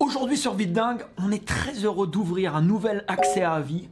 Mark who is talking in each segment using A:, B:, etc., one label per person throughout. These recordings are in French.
A: Aujourd'hui sur Videdingue, on est très heureux d'ouvrir un nouvel accès à vie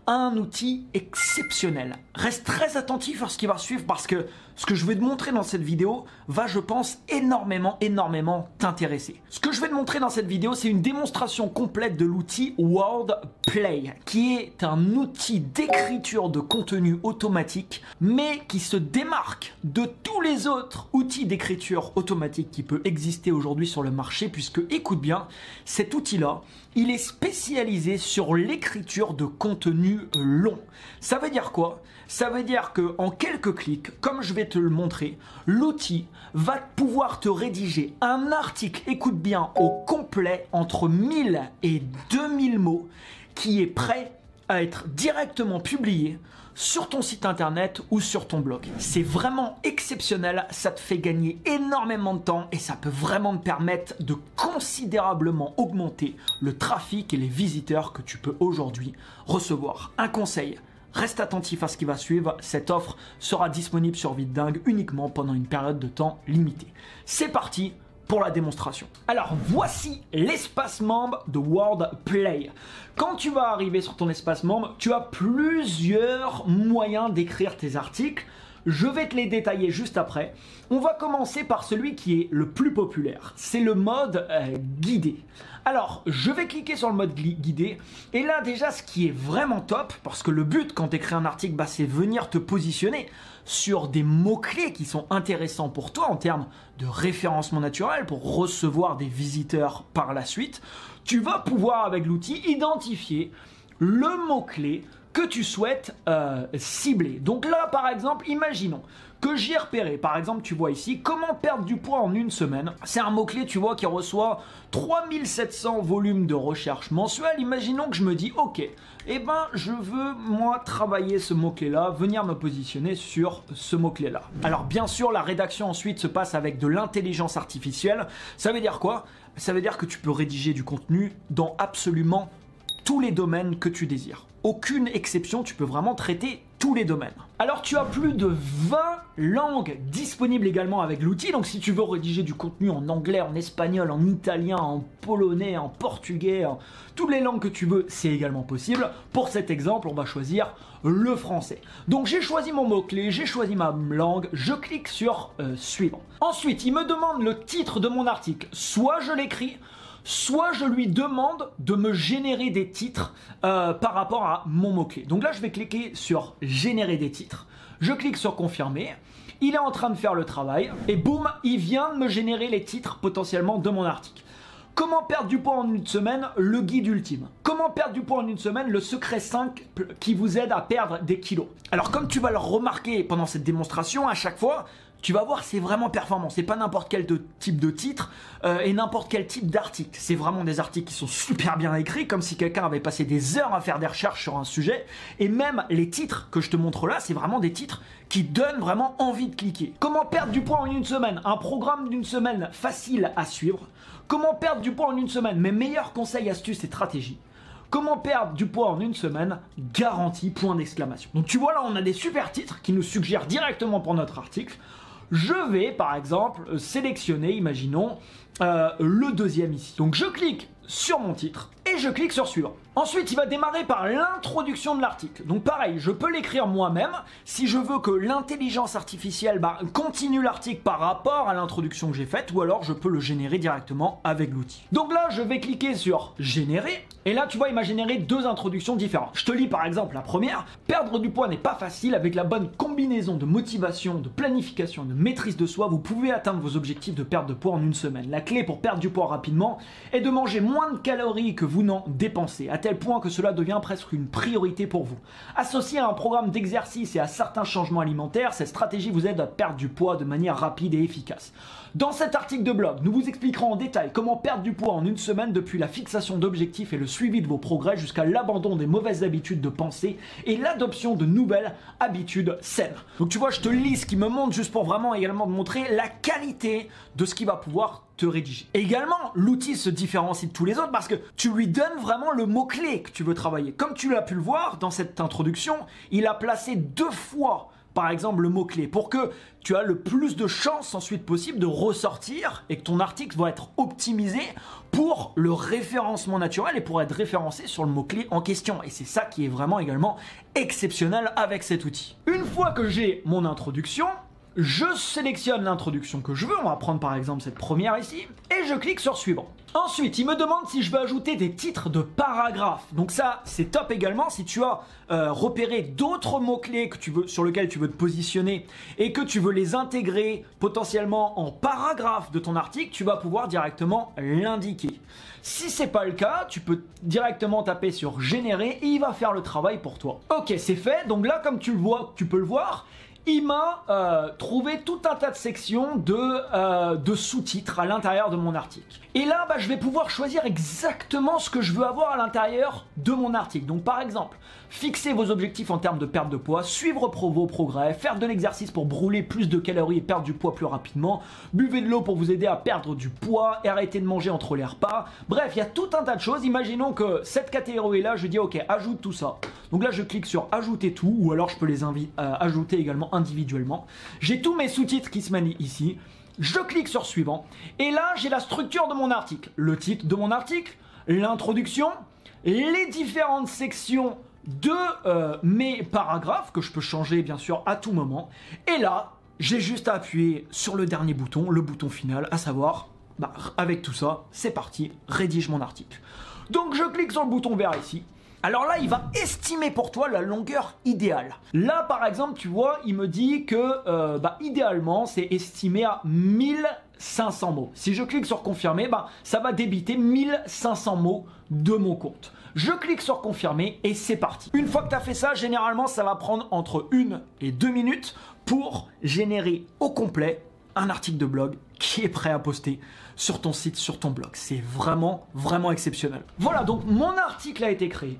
A: à un outil exceptionnel. Reste très attentif à ce qui va suivre parce que ce que je vais te montrer dans cette vidéo va, je pense, énormément t'intéresser. Ce que je vais te montrer dans cette vidéo, c'est une démonstration complète de l'outil Wordplay, qui est un outil d'écriture de contenu automatique, mais qui se démarque de tous les autres outils d'écriture automatique qui peuvent exister aujourd'hui sur le marché, puisque, écoute bien, cet outil-là, il est spécialisé sur l'écriture de contenu long. Ça veut dire quoi? Ça veut dire qu'en quelques clics, comme je vais te le montrer, l'outil va pouvoir te rédiger un article, écoute bien, au complet, entre 1000 et 2000 mots, qui est prêt à être directement publié sur ton site internet ou sur ton blog. C'est vraiment exceptionnel, ça te fait gagner énormément de temps et ça peut vraiment te permettre de considérablement augmenter le trafic et les visiteurs que tu peux aujourd'hui recevoir. Un conseil, reste attentif à ce qui va suivre, cette offre sera disponible sur Videdingue uniquement pendant une période de temps limitée. C'est parti pour la démonstration. Alors voici l'espace membre de Wordplay. Quand tu vas arriver sur ton espace membre, tu as plusieurs moyens d'écrire tes articles. Je vais te les détailler juste après. On va commencer par celui qui est le plus populaire. C'est le mode guidé. Alors, je vais cliquer sur le mode guidé. Et là, déjà, ce qui est vraiment top, parce que le but quand tu écris un article, c'est venir te positionner sur des mots-clés qui sont intéressants pour toi en termes de référencement naturel pour recevoir des visiteurs par la suite. Tu vas pouvoir, avec l'outil, identifier le mot-clé que tu souhaites cibler. Donc là, par exemple, imaginons que j'ai repéré, par exemple, tu vois ici, comment perdre du poids en une semaine. C'est un mot-clé, tu vois, qui reçoit 3700 volumes de recherche mensuels. Imaginons que je me dis, ok, eh ben, je veux, moi, travailler ce mot-clé-là, venir me positionner sur ce mot-clé-là. Alors, bien sûr, la rédaction ensuite se passe avec de l'intelligence artificielle. Ça veut dire quoi? Ça veut dire que tu peux rédiger du contenu dans absolument tous les domaines que tu désires. Aucune exception, tu peux vraiment traiter tous les domaines. Alors tu as plus de 20 langues disponibles également avec l'outil, donc si tu veux rédiger du contenu en anglais, en espagnol, en italien, en polonais, en portugais, toutes les langues que tu veux, c'est également possible. Pour cet exemple, on va choisir le français. Donc j'ai choisi mon mot-clé, j'ai choisi ma langue, je clique sur suivant. Ensuite, il me demande le titre de mon article. Soit je l'écris, soit je lui demande de me générer des titres par rapport à mon mot-clé. Donc là, je vais cliquer sur générer des titres. Je clique sur confirmer. Il est en train de faire le travail et boum, il vient de me générer les titres potentiellement de mon article. Comment perdre du poids en une semaine, le guide ultime. Comment perdre du poids en une semaine, le secret 5 qui vous aide à perdre des kilos. Alors comme tu vas le remarquer pendant cette démonstration, à chaque fois, tu vas voir, c'est vraiment performant. C'est pas n'importe quel type de titre et n'importe quel type d'article. C'est vraiment des articles qui sont super bien écrits, comme si quelqu'un avait passé des heures à faire des recherches sur un sujet. Et même les titres que je te montre là, c'est vraiment des titres qui donnent vraiment envie de cliquer. Comment perdre du poids en une semaine? Un programme d'une semaine facile à suivre. Comment perdre du poids en une semaine? Mes meilleurs conseils, astuces et stratégies. Comment perdre du poids en une semaine? Garantie, point d'exclamation. Donc tu vois là, on a des super titres qui nous suggèrent directement pour notre article. Je vais par exemple sélectionner, imaginons, le deuxième ici. Donc je clique sur mon titre et je clique sur suivant. Ensuite, il va démarrer par l'introduction de l'article. Donc pareil, je peux l'écrire moi-même si je veux que l'intelligence artificielle continue l'article par rapport à l'introduction que j'ai faite, ou alors je peux le générer directement avec l'outil. Donc là, je vais cliquer sur générer et là, tu vois, il m'a généré deux introductions différentes. Je te lis par exemple la première. Perdre du poids n'est pas facile. Avec la bonne combinaison de motivation, de planification, de maîtrise de soi, vous pouvez atteindre vos objectifs de perte de poids en une semaine. La clé pour perdre du poids rapidement est de manger moins de calories que vous n'en dépensez, à tel point que cela devient presque une priorité pour vous. Associé à un programme d'exercice et à certains changements alimentaires, cette stratégie vous aide à perdre du poids de manière rapide et efficace. Dans cet article de blog, nous vous expliquerons en détail comment perdre du poids en une semaine depuis la fixation d'objectifs et le suivi de vos progrès jusqu'à l'abandon des mauvaises habitudes de pensée et l'adoption de nouvelles habitudes saines. Donc tu vois, je te lis ce qui me montre juste pour vraiment également te montrer la qualité de ce qui va pouvoir te rédiger. Et également, l'outil se différencie de tous les autres parce que tu lui donnes vraiment le mot-clé que tu veux travailler. Comme tu l'as pu le voir dans cette introduction, il a placé 2 fois par exemple le mot-clé, pour que tu as le plus de chances ensuite possible de ressortir et que ton article va être optimisé pour le référencement naturel et pour être référencé sur le mot-clé en question. Et c'est ça qui est vraiment également exceptionnel avec cet outil. Une fois que j'ai mon introduction, je sélectionne l'introduction que je veux, on va prendre par exemple cette première ici, et je clique sur suivant. Ensuite, il me demande si je veux ajouter des titres de paragraphes. Donc ça, c'est top également si tu as repéré d'autres mots-clés sur lesquels tu veux te positionner et que tu veux les intégrer potentiellement en paragraphe de ton article, tu vas pouvoir directement l'indiquer. Si c'est pas le cas, tu peux directement taper sur générer et il va faire le travail pour toi. Ok, c'est fait. Donc là, comme tu peux le voir, il m'a trouvé tout un tas de sections de sous-titres à l'intérieur de mon article. Et là, je vais pouvoir choisir exactement ce que je veux avoir à l'intérieur de mon article. Donc par exemple, fixer vos objectifs en termes de perte de poids, suivre vos progrès, faire de l'exercice pour brûler plus de calories et perdre du poids plus rapidement, buvez de l'eau pour vous aider à perdre du poids et arrêter de manger entre les repas. Bref, il y a tout un tas de choses. Imaginons que cette catégorie-là, je dis ok, ajoute tout ça. Donc là, je clique sur ajouter tout, ou alors je peux les ajouter également individuellement. J'ai tous mes sous-titres qui se mettent ici. Je clique sur suivant. Et là, j'ai la structure de mon article. Le titre de mon article, l'introduction, les différentes sections de mes paragraphes, que je peux changer bien sûr à tout moment. Et là, j'ai juste à appuyer sur le dernier bouton, le bouton final, à savoir, avec tout ça, c'est parti, rédige mon article. Donc je clique sur le bouton vert ici. Alors là, il va estimer pour toi la longueur idéale. Là, par exemple, tu vois, il me dit que idéalement, c'est estimé à 1500 mots. Si je clique sur confirmer, ça va débiter 1500 mots de mon compte. Je clique sur confirmer et c'est parti. Une fois que tu as fait ça, généralement, ça va prendre entre 1 et 2 minutes pour générer au complet un article de blog qui est prêt à poster sur ton site, sur ton blog. C'est vraiment, vraiment exceptionnel. Voilà, donc mon article a été créé.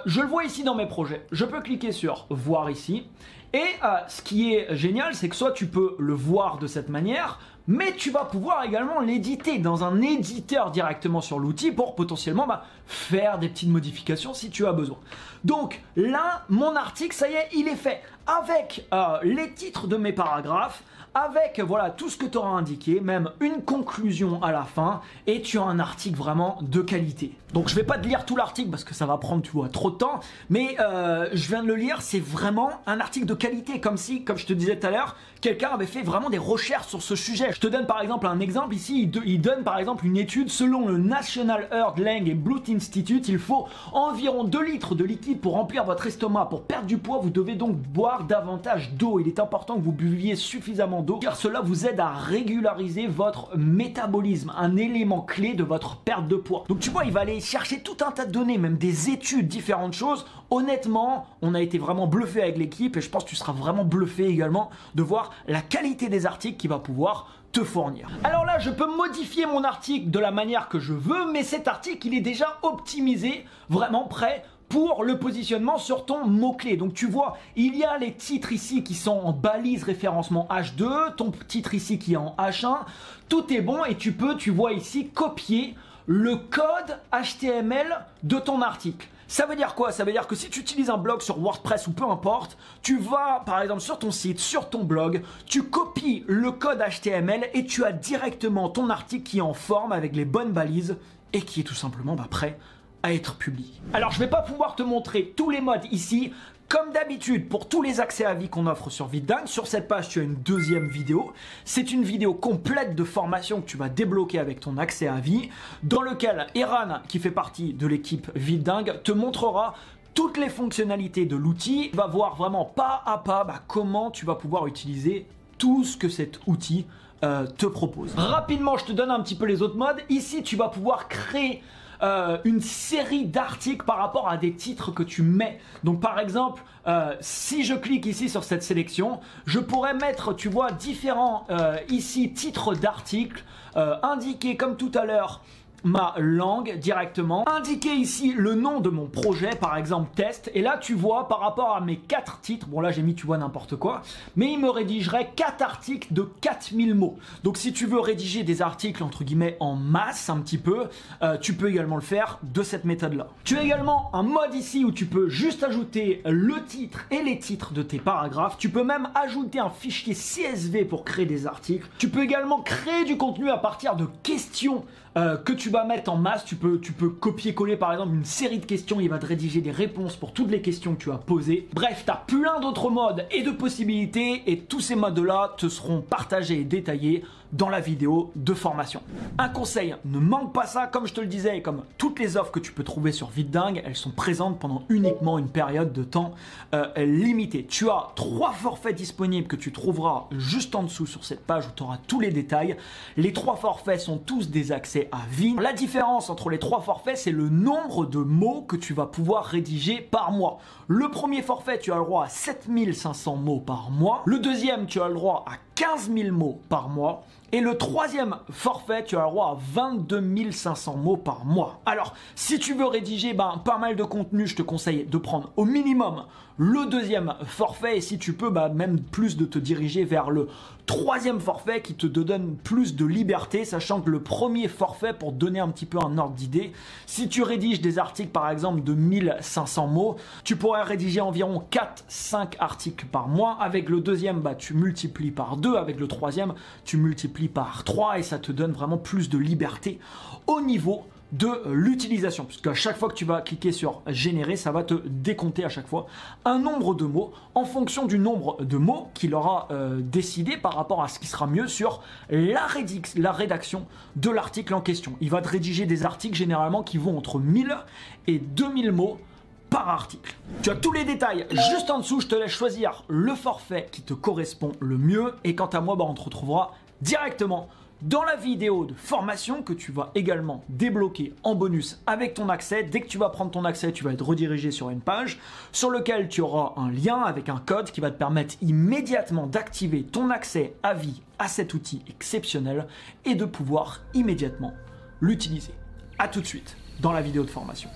A: Je le vois ici dans mes projets. Je peux cliquer sur voir ici. Et ce qui est génial, c'est que soit tu peux le voir de cette manière, mais tu vas pouvoir également l'éditer dans un éditeur directement sur l'outil pour potentiellement faire des petites modifications si tu as besoin. Donc là, mon article, ça y est, il est fait avec les titres de mes paragraphes, avec voilà tout ce que tu auras indiqué, même une conclusion à la fin, et tu as un article vraiment de qualité. Donc je vais pas te lire tout l'article parce que ça va prendre trop de temps, mais je viens de le lire, c'est vraiment un article de qualité, comme si, comme je te disais tout à l'heure, quelqu'un avait fait vraiment des recherches sur ce sujet. Je te donne par exemple un exemple ici, il donne par exemple une étude, selon le National Heart, Lung and Blood Institute, il faut environ 2 litres de liquide pour remplir votre estomac. Pour perdre du poids, vous devez donc boire davantage d'eau. Il est important que vous buviez suffisamment d'eau car cela vous aide à régulariser votre métabolisme, un élément clé de votre perte de poids. Donc tu vois, il va aller chercher tout un tas de données, même des études, différentes choses. Honnêtement, on a été vraiment bluffé avec l'équipe et je pense que tu seras vraiment bluffé également de voir la qualité des articles qu'il va pouvoir te fournir. Alors là, je peux modifier mon article de la manière que je veux, mais cet article, il est déjà optimisé, vraiment prêt pour le positionnement sur ton mot-clé. Donc tu vois, il y a les titres ici qui sont en balise référencement H2, ton titre ici qui est en H1, tout est bon et tu peux, tu vois ici, copier le code HTML de ton article. Ça veut dire quoi? Ça veut dire que si tu utilises un blog sur WordPress ou peu importe, tu vas par exemple sur ton site, sur ton blog, tu copies le code HTML et tu as directement ton article qui est en forme avec les bonnes balises et qui est tout simplement prêt à être publié. Alors je vais pas pouvoir te montrer tous les modes ici. Comme d'habitude, pour tous les accès à vie qu'on offre sur VidDingue, sur cette page, tu as une deuxième vidéo. C'est une vidéo complète de formation que tu vas débloquer avec ton accès à vie, dans lequel Eran, qui fait partie de l'équipe VidDingue, te montrera toutes les fonctionnalités de l'outil. Tu vas voir vraiment pas à pas comment tu vas pouvoir utiliser tout ce que cet outil te propose. Rapidement, je te donne un petit peu les autres modes. Ici, tu vas pouvoir créer une série d'articles par rapport à des titres que tu mets. Donc par exemple, si je clique ici sur cette sélection, je pourrais mettre, tu vois, différents ici titres d'articles indiqués comme tout à l'heure ma langue directement, indiquer ici le nom de mon projet, par exemple test, et là tu vois par rapport à mes 4 titres, bon là j'ai mis tu vois n'importe quoi, mais il me rédigerait 4 articles de 4000 mots. Donc si tu veux rédiger des articles entre guillemets en masse un petit peu, tu peux également le faire de cette méthode là. Tu as également un mode ici où tu peux juste ajouter le titre et les titres de tes paragraphes, tu peux même ajouter un fichier CSV pour créer des articles, tu peux également créer du contenu à partir de questions que tu vas mettre en masse. Tu peux copier-coller par exemple une série de questions, il va te rédiger des réponses pour toutes les questions que tu as posées. Bref, tu as plein d'autres modes et de possibilités et tous ces modes-là te seront partagés et détaillés dans la vidéo de formation. Un conseil, ne manque pas ça, comme je te le disais, et comme toutes les offres que tu peux trouver sur VideDingue, elles sont présentes pendant uniquement une période de temps limitée. Tu as 3 forfaits disponibles que tu trouveras juste en dessous sur cette page où tu auras tous les détails. Les 3 forfaits sont tous des accès à vie. La différence entre les 3 forfaits, c'est le nombre de mots que tu vas pouvoir rédiger par mois. Le premier forfait, tu as le droit à 7500 mots par mois. Le deuxième, tu as le droit à 15 000 mots par mois. Et le troisième forfait, tu as le droit à 22 500 mots par mois. Alors, si tu veux rédiger pas mal de contenu, je te conseille de prendre au minimum le deuxième forfait. Et si tu peux, même plus de te diriger vers le troisième forfait qui te donne plus de liberté, sachant que le premier forfait, pour donner un petit peu un ordre d'idée, si tu rédiges des articles par exemple de 1500 mots, tu pourrais rédiger environ 4-5 articles par mois. Avec le deuxième, tu multiplies par 2. Avec le troisième, tu multiplies par 3 et ça te donne vraiment plus de liberté au niveau de l'utilisation, puisque à chaque fois que tu vas cliquer sur générer, ça va te décompter à chaque fois un nombre de mots en fonction du nombre de mots qu'il aura décidé par rapport à ce qui sera mieux sur la rédaction de l'article en question. Il va te rédiger des articles généralement qui vont entre 1000 et 2000 mots par article. Tu as tous les détails juste en dessous, je te laisse choisir le forfait qui te correspond le mieux et quant à moi, on te retrouvera directement dans la vidéo de formation que tu vas également débloquer en bonus avec ton accès. Dès que tu vas prendre ton accès, tu vas être redirigé sur une page sur laquelle tu auras un lien avec un code qui va te permettre immédiatement d'activer ton accès à vie à cet outil exceptionnel et de pouvoir immédiatement l'utiliser. À tout de suite dans la vidéo de formation.